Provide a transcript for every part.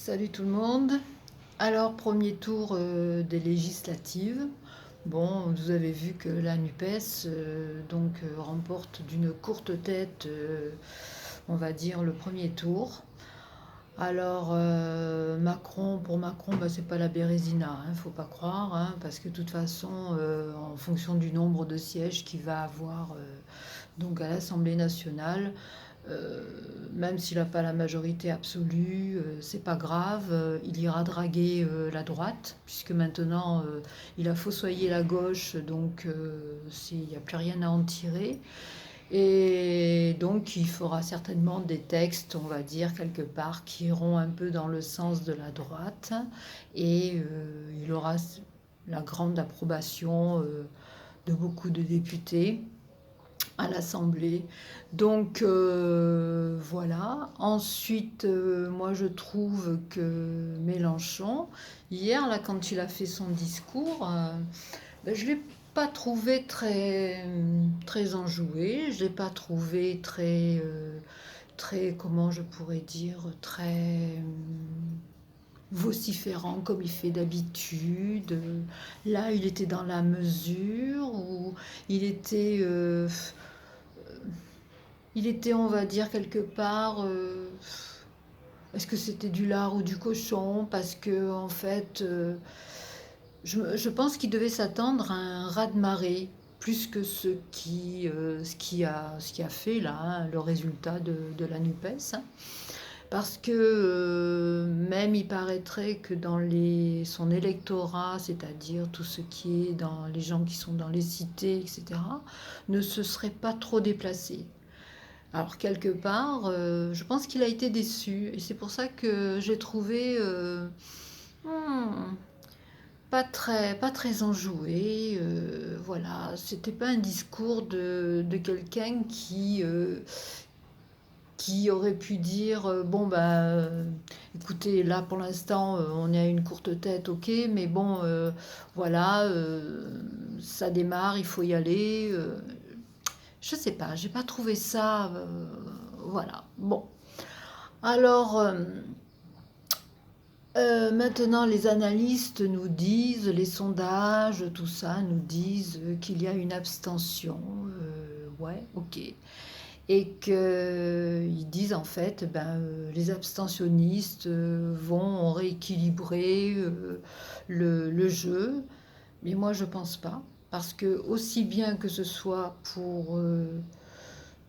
Salut tout le monde. Alors, premier tour des législatives. Bon, vous avez vu que la NUPES remporte d'une courte tête, on va dire, le premier tour. Alors, pour Macron, bah, c'est pas la Bérésina, hein, faut pas croire, hein, parce que de toute façon, en fonction du nombre de sièges qu'il va avoir donc à l'Assemblée nationale, euh, même s'il n'a pas la majorité absolue, c'est pas grave, il ira draguer la droite, puisque maintenant il a fossoyé la gauche, donc il n'y a plus rien à en tirer. Et donc il fera certainement des textes, on va dire, quelque part, qui iront un peu dans le sens de la droite, et il aura la grande approbation de beaucoup de députés à l'Assemblée. Donc voilà. Ensuite, moi je trouve que Mélenchon, hier, là, quand il a fait son discours, ben, je ne l'ai pas trouvé très enjoué, je ne l'ai pas trouvé très, comment je pourrais dire, très vociférant comme il fait d'habitude. Là, il était dans la mesure où il était, euh, il était, on va dire, quelque part. Est-ce que c'était du lard ou du cochon? Parce que, en fait, je pense qu'il devait s'attendre à un raz-de-marée, plus que ce qui a fait là, hein, le résultat de la NUPES. Hein. Parce que même il paraîtrait que dans son électorat, c'est-à-dire tout ce qui est dans les gens qui sont dans les cités, etc., ne se serait pas trop déplacé. Alors quelque part, je pense qu'il a été déçu et c'est pour ça que j'ai trouvé hmm, pas très enjoué. Voilà, c'était pas un discours de quelqu'un qui aurait pu dire bon bah écoutez là pour l'instant on est à une courte tête, ok, mais bon voilà, ça démarre, il faut y aller. Je sais pas, j'ai pas trouvé ça. Voilà. Bon. Alors, maintenant, les analystes nous disent, les sondages, tout ça, nous disent qu'il y a une abstention. Ouais, ok. Et qu'ils disent en fait, ben, les abstentionnistes vont rééquilibrer le jeu. Mais moi, je pense pas. Parce que aussi bien que ce soit pour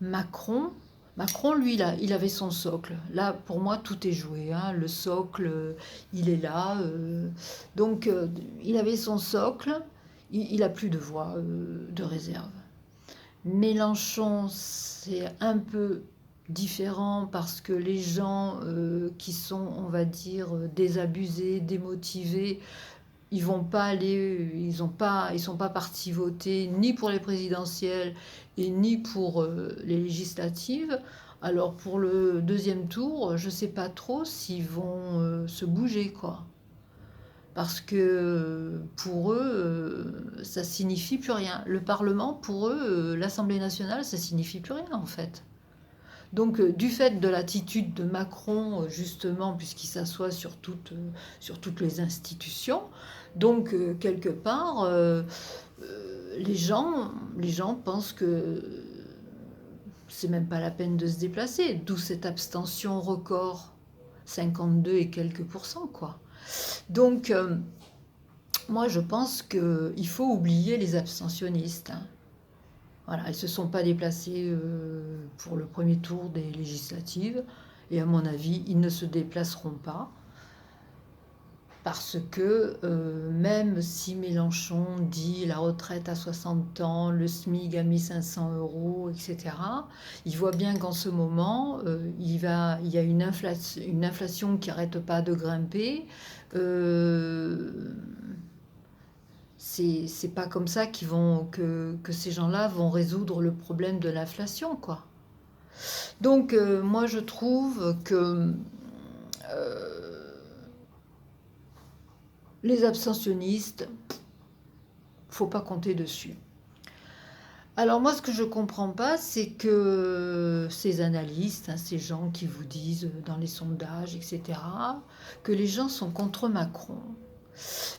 Macron, Macron, lui, il avait son socle. Là, pour moi, tout est joué. Hein. Le socle, il est là. Donc, il avait son socle. Il a plus de voix de réserve. Mélenchon, c'est un peu différent parce que les gens qui sont, on va dire, désabusés, démotivés, ils vont pas aller, ils sont pas partis voter ni pour les présidentielles et ni pour les législatives. Alors pour le deuxième tour, je sais pas trop s'ils vont se bouger quoi, parce que pour eux, ça signifie plus rien. Le Parlement, pour eux, l'Assemblée nationale, ça signifie plus rien en fait. Donc, du fait de l'attitude de Macron, justement, puisqu'il s'assoit sur toutes les institutions, donc, quelque part, les gens pensent que c'est même pas la peine de se déplacer, d'où cette abstention record, 52 et quelques pourcents, quoi. Donc, moi, je pense qu'il faut oublier les abstentionnistes. Hein. Voilà, ils ne se sont pas déplacés pour le premier tour des législatives. Et à mon avis, ils ne se déplaceront pas. Parce que même si Mélenchon dit la retraite à 60 ans, le SMIC à 1500 euros, etc., il voit bien qu'en ce moment, il y a une inflation qui n'arrête pas de grimper. Euh, c'est pas comme ça que ces gens-là vont résoudre le problème de l'inflation, quoi. Donc, moi, je trouve que les abstentionnistes, faut pas compter dessus. Alors moi, ce que je comprends pas, c'est que ces analystes, hein, ces gens qui vous disent dans les sondages, etc., que les gens sont contre Macron.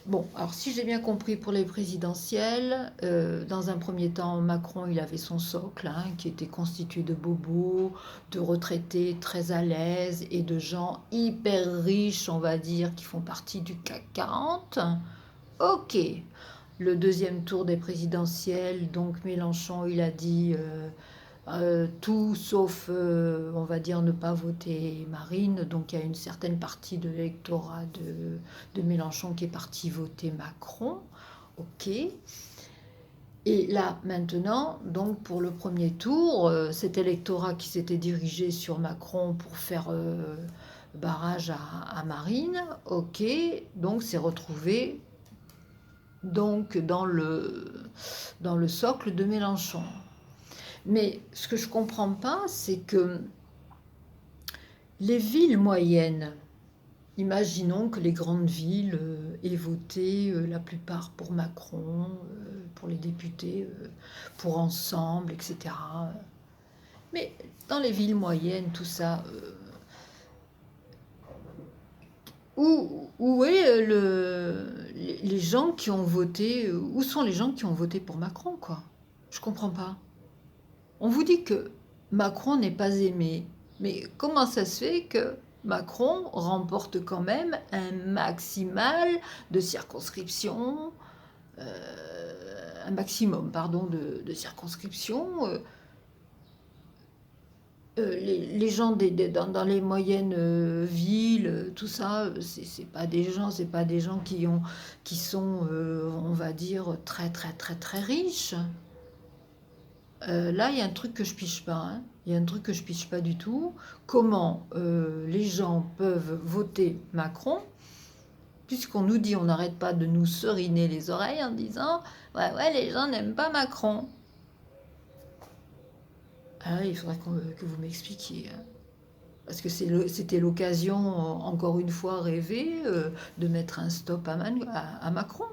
Bon, alors si j'ai bien compris pour les présidentielles, dans un premier temps, Macron, il avait son socle, hein, qui était constitué de bobos, de retraités très à l'aise et de gens hyper riches, on va dire, qui font partie du CAC 40. Ok. Le deuxième tour des présidentielles, donc Mélenchon, il a dit tout sauf, on va dire, ne pas voter Marine. Donc il y a une certaine partie de l'électorat de Mélenchon qui est parti voter Macron. Ok. Et là, maintenant, donc pour le premier tour, cet électorat qui s'était dirigé sur Macron pour faire barrage à Marine, ok, donc s'est retrouvé donc dans le socle de Mélenchon. Mais ce que je ne comprends pas, c'est que les villes moyennes, imaginons que les grandes villes aient voté la plupart pour Macron, pour les députés, pour Ensemble, etc. Mais dans les villes moyennes, tout ça, où est les gens qui ont voté, où sont les gens qui ont voté pour Macron, quoi? Je comprends pas. On vous dit que Macron n'est pas aimé, mais comment ça se fait que Macron remporte quand même un maximal de circonscriptions, un maximum, pardon, de circonscriptions les gens dans les moyennes villes, tout ça, c'est pas des gens, c'est pas des gens qui sont, on va dire, très très très très riches. Là, il y a un truc que je piche pas, hein. Il y a un truc que je piche pas du tout. Comment les gens peuvent voter Macron, puisqu'on nous dit, on n'arrête pas de nous seriner les oreilles en disant, ouais, ouais, les gens n'aiment pas Macron. Ah, il faudrait que vous m'expliquiez, hein. Parce que c'était l'occasion, encore une fois rêvée, de mettre un stop à Macron.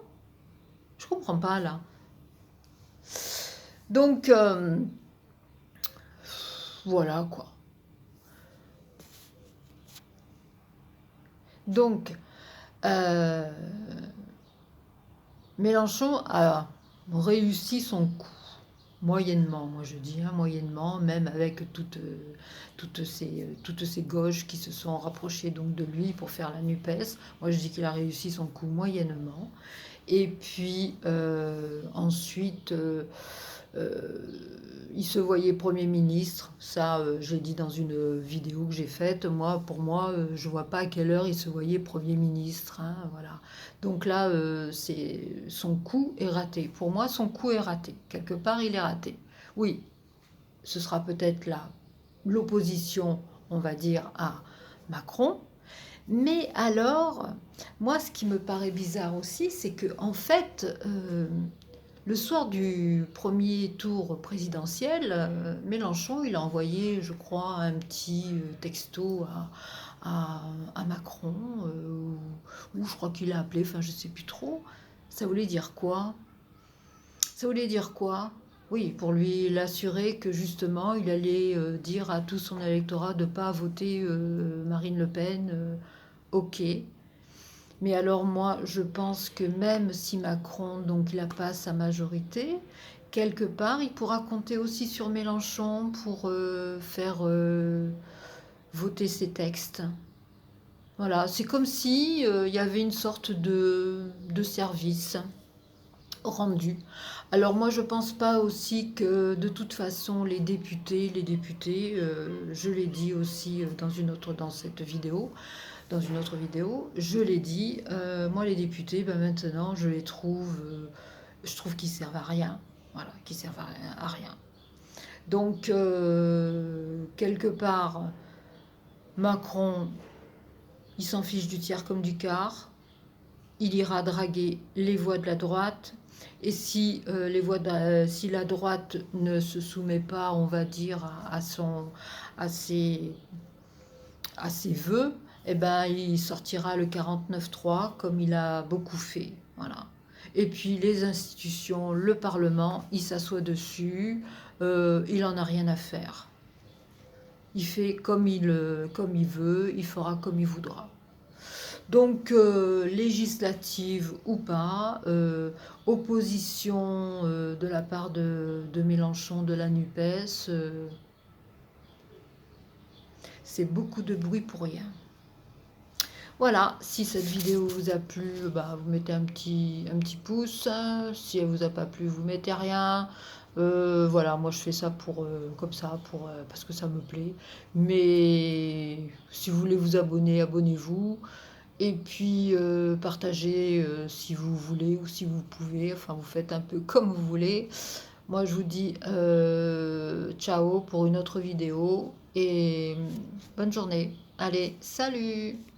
Je comprends pas là. Donc, voilà quoi. Donc, euh, Mélenchon a réussi son coup. Moyennement, moi je dis, hein, moyennement, même avec toutes ces gauches qui se sont rapprochées donc de lui pour faire la NUPES. Moi je dis qu'il a réussi son coup moyennement. Et puis ensuite, euh, il se voyait Premier ministre. Ça, je l'ai dit dans une vidéo que j'ai faite. Moi, pour moi, je ne vois pas à quelle heure il se voyait Premier ministre, hein, voilà. Donc là, son coup est raté. Pour moi, son coup est raté. Quelque part, il est raté. Oui, ce sera peut-être là l'opposition, on va dire, à Macron. Mais alors, moi, ce qui me paraît bizarre aussi, c'est que en fait, le soir du premier tour présidentiel, Mélenchon, il a envoyé, je crois, un petit texto à Macron, ou je crois qu'il a appelé, enfin, je ne sais plus trop. Ça voulait dire quoi? Ça voulait dire quoi? Oui, pour lui l'assurer que justement, il allait dire à tout son électorat de ne pas voter Marine Le Pen. Ok. Mais alors moi, je pense que même si Macron donc n'a pas sa majorité, quelque part, il pourra compter aussi sur Mélenchon pour faire voter ses textes. Voilà, c'est comme si il y avait une sorte de service rendu. Alors moi, je pense pas aussi que de toute façon les députés, je l'ai dit aussi dans cette vidéo, dans une autre vidéo, je l'ai dit, moi les députés, ben maintenant je trouve qu'ils servent à rien, voilà, qu'ils servent à rien. Donc quelque part, Macron, il s'en fiche du tiers comme du quart, il ira draguer les voix de la droite. Et si, si la droite ne se soumet pas, on va dire, à ses vœux, eh ben, il sortira le 49-3 comme il a beaucoup fait. Voilà. Et puis les institutions, le Parlement, il s'assoit dessus, il en a rien à faire. Il fait comme il veut, il fera comme il voudra. Donc, législative ou pas, opposition de la part de Mélenchon, de la NUPES, c'est beaucoup de bruit pour rien. Voilà, si cette vidéo vous a plu, bah, vous mettez un petit pouce. Si elle vous a pas plu, vous mettez rien. Voilà, moi je fais ça pour comme ça, parce que ça me plaît. Mais si vous voulez vous abonner, abonnez-vous. Et puis partagez si vous voulez ou si vous pouvez. Enfin, vous faites un peu comme vous voulez. Moi, je vous dis ciao pour une autre vidéo et bonne journée. Allez, salut!